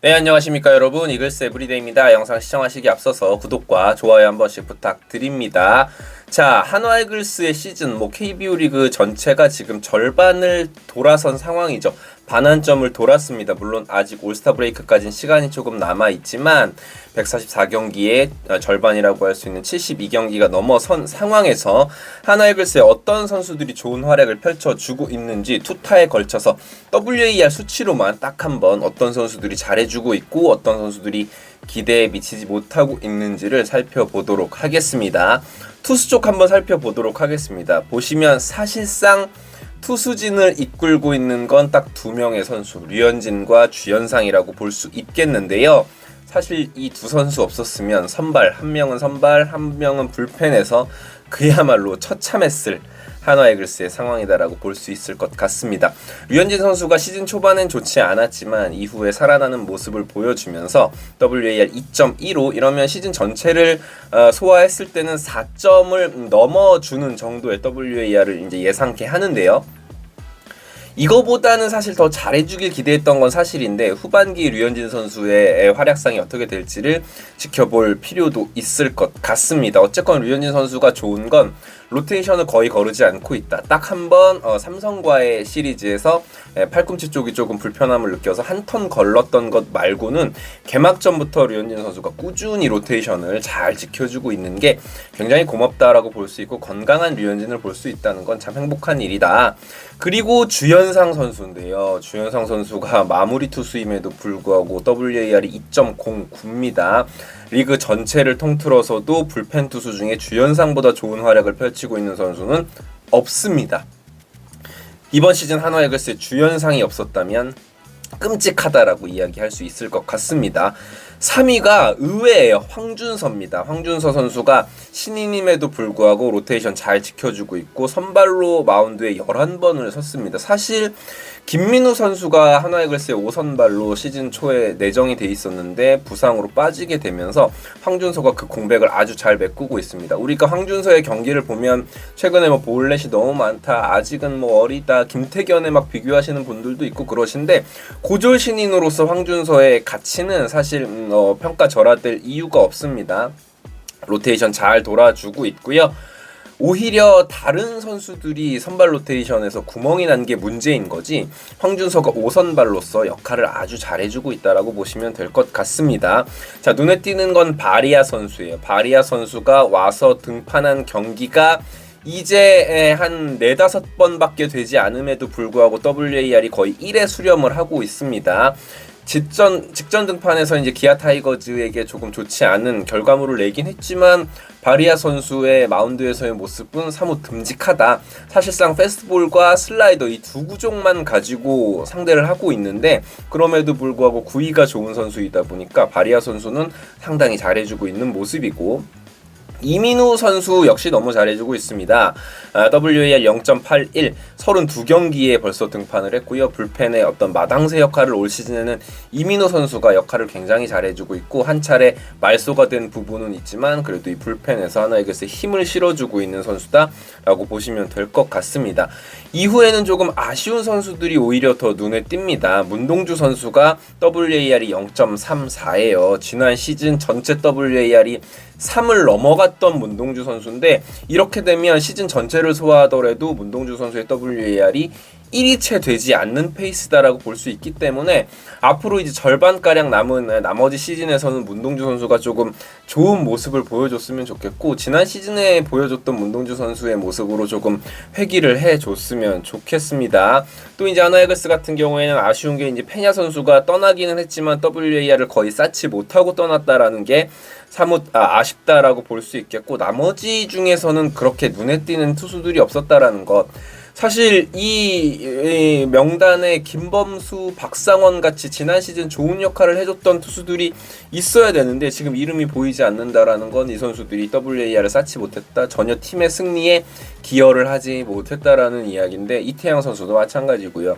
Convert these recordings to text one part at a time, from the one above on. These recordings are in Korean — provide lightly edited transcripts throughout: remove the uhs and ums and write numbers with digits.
네, 안녕하십니까 여러분. 이글스 에브리데이입니다. 영상 시청하시기 앞서서 구독과 좋아요 한 번씩 부탁드립니다. 자, 한화 이글스의 시즌 KBO 리그 전체가 지금 절반을 돌아선 상황이죠. 반환점을 돌았습니다. 물론 아직 올스타 브레이크까지는 시간이 조금 남아있지만 144경기의 절반이라고 할 수 있는 72경기가 넘어선 상황에서 한화 이글스의 어떤 선수들이 좋은 활약을 펼쳐주고 있는지 투타에 걸쳐서 WAR 수치로만 딱 한번 어떤 선수들이 잘해주고 있고 어떤 선수들이 기대에 미치지 못하고 있는지를 살펴보도록 하겠습니다. 투수 쪽 한번 살펴보도록 하겠습니다. 보시면 사실상 투수진을 이끌고 있는 건 딱 두 명의 선수, 류현진과 주현상이라고 볼 수 있겠는데요. 사실 이 두 선수 없었으면 한 명은 선발, 한 명은 불펜에서 그야말로 처참했을 한화 이글스의 상황이다라고 볼 수 있을 것 같습니다. 류현진 선수가 시즌 초반엔 좋지 않았지만 이후에 살아나는 모습을 보여주면서 WAR 2.15 이러면 시즌 전체를 소화했을 때는 4점을 넘어주는 정도의 WAR을 이제 예상케 하는데요. 이거보다는 사실 더 잘해주길 기대했던 건 사실인데 후반기 류현진 선수의 활약상이 어떻게 될지를 지켜볼 필요도 있을 것 같습니다. 어쨌건 류현진 선수가 좋은 건 로테이션을 거의 거르지 않고 있다. 딱 한 번 삼성과의 시리즈에서 팔꿈치 쪽이 조금 불편함을 느껴서 한 턴 걸렀던 것 말고는 개막전부터 류현진 선수가 꾸준히 로테이션을 잘 지켜주고 있는 게 굉장히 고맙다라고 볼 수 있고 건강한 류현진을 볼 수 있다는 건 참 행복한 일이다. 그리고 주현상 선수인데요. 주현상 선수가 마무리 투수임에도 불구하고 WAR이 2.09입니다. 리그 전체를 통틀어서도 불펜 투수 중에 주현상보다 좋은 활약을 펼치고 있는 선수는 없습니다. 이번 시즌 한화 이글스에 주현상이 없었다면 끔찍하다라고 이야기할 수 있을 것 같습니다. 3위가 의외예요. 황준서입니다. 황준서 선수가 신인임에도 불구하고 로테이션 잘 지켜주고 있고 선발로 마운드에 11번을 섰습니다. 사실 김민우 선수가 한화 이글스의 5선발로 시즌 초에 내정이 돼 있었는데 부상으로 빠지게 되면서 황준서가 그 공백을 아주 잘 메꾸고 있습니다. 우리가 황준서의 경기를 보면 최근에 볼넷이 너무 많다, 아직은 어리다, 김태견에 막 비교하시는 분들도 있고 그러신데 고졸 신인으로서 황준서의 가치는 사실 평가절하될 이유가 없습니다. 로테이션 잘 돌아주고 있고요. 오히려 다른 선수들이 선발 로테이션에서 구멍이 난 게 문제인 거지 황준서가 5선발로서 역할을 아주 잘해주고 있다라고 보시면 될 것 같습니다. 자, 눈에 띄는 건 바리아 선수예요. 바리아 선수가 와서 등판한 경기가 이제 한 4-5번밖에 되지 않음에도 불구하고 WAR이 거의 1에 수렴을 하고 있습니다. 직전 등판에서 이제 기아 타이거즈에게 조금 좋지 않은 결과물을 내긴 했지만 바리아 선수의 마운드에서의 모습은 사뭇 듬직하다. 사실상 패스트볼과 슬라이더 이 두 구종만 가지고 상대를 하고 있는데 그럼에도 불구하고 구위가 좋은 선수이다 보니까 바리아 선수는 상당히 잘해주고 있는 모습이고 이민우 선수 역시 너무 잘해주고 있습니다. WAR 0.81 32경기에 벌써 등판을 했고요. 불펜의 어떤 마당새 역할을 올 시즌에는 이민우 선수가 역할을 굉장히 잘해주고 있고 한 차례 말소가 된 부분은 있지만 그래도 이 불펜에서 한화 이글스에 힘을 실어주고 있는 선수다라고 보시면 될 것 같습니다. 이후에는 조금 아쉬운 선수들이 오히려 더 눈에 띕니다. 문동주 선수가 WAR이 0.34예요. 지난 시즌 전체 WAR이 3을 넘어갔던 문동주 선수인데 이렇게 되면 시즌 전체를 소화하더라도 문동주 선수의 WAR이 1이 채 되지 않는 페이스다라고 볼 수 있기 때문에 앞으로 이제 절반가량 남은 나머지 시즌에서는 문동주 선수가 조금 좋은 모습을 보여줬으면 좋겠고 지난 시즌에 보여줬던 문동주 선수의 모습으로 조금 회귀를 해줬으면 좋겠습니다. 또 이제 한화 이글스 같은 경우에는 아쉬운 게 이제 페냐 선수가 떠나기는 했지만 WAR을 거의 쌓지 못하고 떠났다라는 게 사뭇 아쉽다라고 볼 수 있겠고 나머지 중에서는 그렇게 눈에 띄는 투수들이 없었다라는 것. 사실 이 명단에 김범수, 박상원 같이 지난 시즌 좋은 역할을 해줬던 투수들이 있어야 되는데 지금 이름이 보이지 않는다라는 건 이 선수들이 WAR을 쌓지 못했다, 전혀 팀의 승리에 기여를 하지 못했다라는 이야기인데 이태양 선수도 마찬가지고요.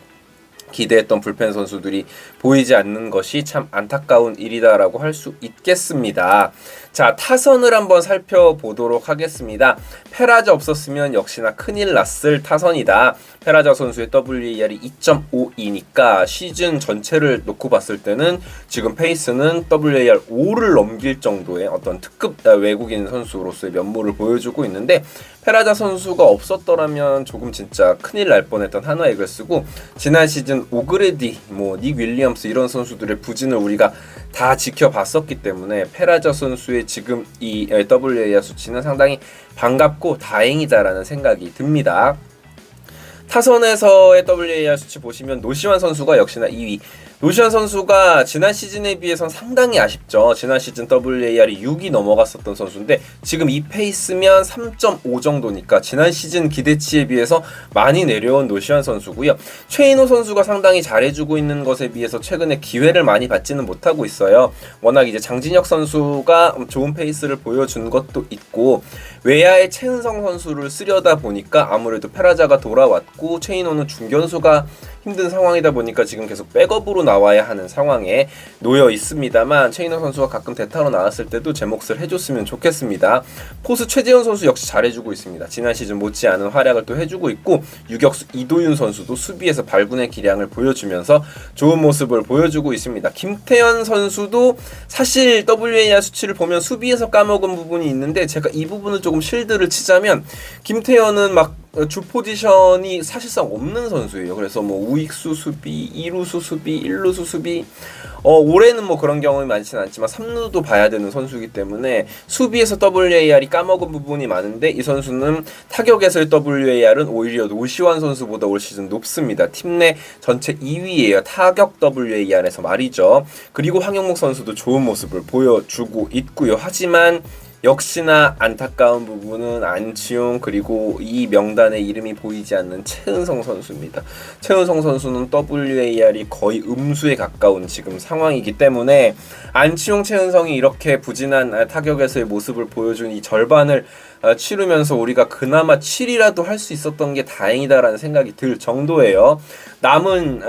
기대했던 불펜 선수들이 보이지 않는 것이 참 안타까운 일이다라고 할 수 있겠습니다. 자, 타선을 한번 살펴보도록 하겠습니다. 페라자 없었으면 역시나 큰일 났을 타선이다. 페라자 선수의 WAR이 2.52니까 시즌 전체를 놓고 봤을 때는 지금 페이스는 WAR 5를 넘길 정도의 어떤 특급 외국인 선수로서의 면모를 보여주고 있는데, 페라자 선수가 없었더라면 조금 진짜 큰일 날 뻔했던 한화 이글스고, 지난 시즌 오그레디, 닉 윌리엄스 이런 선수들의 부진을 우리가 다 지켜봤었기 때문에 페라자 선수의 지금 이 WAR 수치는 상당히 반갑고 다행이다라는 생각이 듭니다. 타선에서의 WAR 수치 보시면 노시환 선수가 역시나 2위. 노시환 선수가 지난 시즌에 비해선 상당히 아쉽죠. 지난 시즌 WAR이 6이 넘어갔었던 선수인데 지금 이 페이스면 3.5 정도니까 지난 시즌 기대치에 비해서 많이 내려온 노시환 선수고요. 최인호 선수가 상당히 잘해주고 있는 것에 비해서 최근에 기회를 많이 받지는 못하고 있어요. 워낙 이제 장진혁 선수가 좋은 페이스를 보여준 것도 있고, 외야에 최은성 선수를 쓰려다 보니까 아무래도 페라자가 돌아왔고 최인호는 중견수가 힘든 상황이다 보니까 지금 계속 백업으로 나와야 하는 상황에 놓여 있습니다만, 최인호 선수가 가끔 대타로 나왔을 때도 제 몫을 해줬으면 좋겠습니다. 포수 최재훈 선수 역시 잘해주고 있습니다. 지난 시즌 못지않은 활약을 또 해주고 있고, 유격수 이도윤 선수도 수비에서 발군의 기량을 보여주면서 좋은 모습을 보여주고 있습니다. 김태현 선수도 사실 WAR 수치를 보면 수비에서 까먹은 부분이 있는데, 제가 이 부분을 조금 실드를 치자면 김태현은 막 주 포지션이 사실상 없는 선수예요. 그래서 우익수 수비, 2루수 수비, 1루수 수비, 올해는 그런 경험이 많지는 않지만 3루도 봐야 되는 선수이기 때문에 수비에서 WAR이 까먹은 부분이 많은데, 이 선수는 타격에서의 WAR은 오히려 노시환 선수보다 올 시즌 높습니다. 팀 내 전체 2위예요. 타격 WAR에서 말이죠. 그리고 황영목 선수도 좋은 모습을 보여주고 있고요. 하지만 역시나 안타까운 부분은 안치홍, 그리고 이 명단에 이름이 보이지 않는 최은성 선수입니다. 최은성 선수는 WAR이 거의 음수에 가까운 지금 상황이기 때문에 안치홍, 최은성이 이렇게 부진한 타격에서의 모습을 보여준 이 절반을 치르면서 우리가 그나마 7이라도 할 수 있었던 게 다행이다라는 생각이 들 정도예요. 남은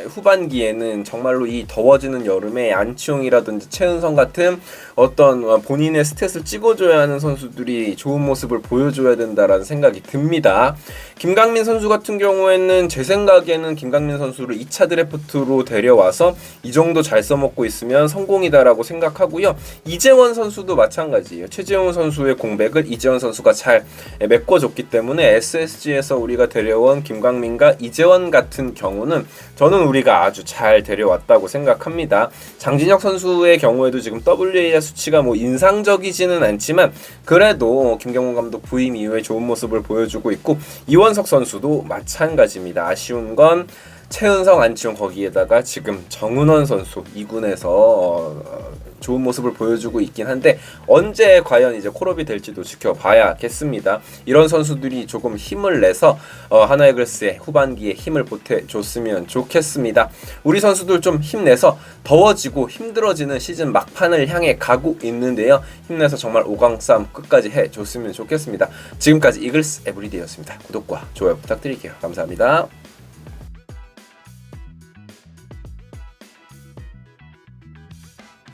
후반기에는 정말로 이 더워지는 여름에 안치홍이라든지 최은성 같은 어떤 본인의 스탯을 찍어줘야 하는 선수들이 좋은 모습을 보여줘야 된다라는 생각이 듭니다. 김강민 선수 같은 경우에는 제 생각에는 김강민 선수를 2차 드래프트로 데려와서 이 정도 잘 써먹고 있으면 성공이다라고 생각하고요. 이재원 선수도 마찬가지예요. 최재훈 선수의 공백을 이재원 선수가 잘 메꿔줬기 때문에 SSG에서 우리가 데려온 김강민과 이재원 같은 경우는 저는 우리가 아주 잘 데려왔다고 생각합니다. 장진혁 선수의 경우에도 지금 WAR 수치가 인상적이지는 않지만 그래도 김경문 감독 부임 이후에 좋은 모습을 보여주고 있고, 이원석 선수도 마찬가지입니다. 아쉬운 건 최은성, 안치홍, 거기에다가 지금 정은원 선수 2군에서 좋은 모습을 보여주고 있긴 한데, 언제 과연 이제 콜업이 될지도 지켜봐야겠습니다. 이런 선수들이 조금 힘을 내서 한화 이글스의 후반기에 힘을 보태줬으면 좋겠습니다. 우리 선수들 좀 힘내서 더워지고 힘들어지는 시즌 막판을 향해 가고 있는데요. 힘내서 정말 5강 싸움 끝까지 해줬으면 좋겠습니다. 지금까지 이글스 에브리데이였습니다. 구독과 좋아요 부탁드릴게요. 감사합니다.